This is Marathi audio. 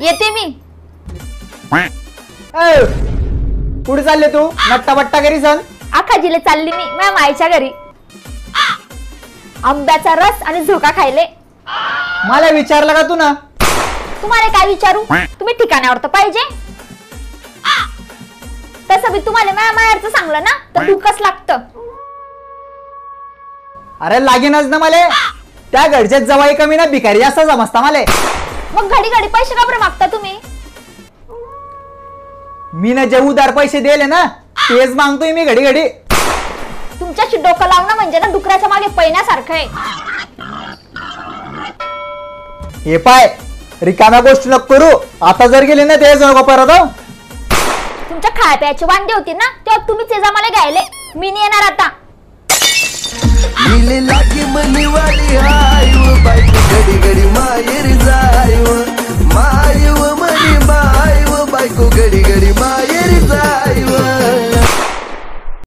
येते मी. कुठे चालले तू? नट्टा बट्टा घरी सण आखाजीला चालली मी माझ्या माईच्या घरी. आंब्याचा रस आणि झोका खायले. मला विचारलं का तू ना? तुम्हाला काय विचारू? तुम्ही ठिकाणावर तर पाहिजे. तसं मी तुम्हाला माझ्या माहेरचं सांगलं ना तर दुःखच लागतं. अरे लागेनच ना मला. त्या घरच्यात जवाई कमी ना भिकारी जास्त समजता मला. मग घडी घडी पैसे का बरं मागता तुम्ही? मी ना जे उधार पैसे दिले ना तेच मागतोय मी घडी घडी. तुमच्याशी डोकं लावणं म्हणजे ना डुकराच्या मागे पैण्यासारखं आहे. हे पाय रिकाम्या गोष्टी नको करू. आता जर गेले ना तेच नको परत. तुमच्या खाया प्यायची वांदे होती ना तेव्हा तुम्हीच हे मला घ्यायले. मी नाही येणार आता. मिले लागे मनीवाली हाय व बायको घडी घडी माहेर जाय व माय व मनी बाय व बायको घडी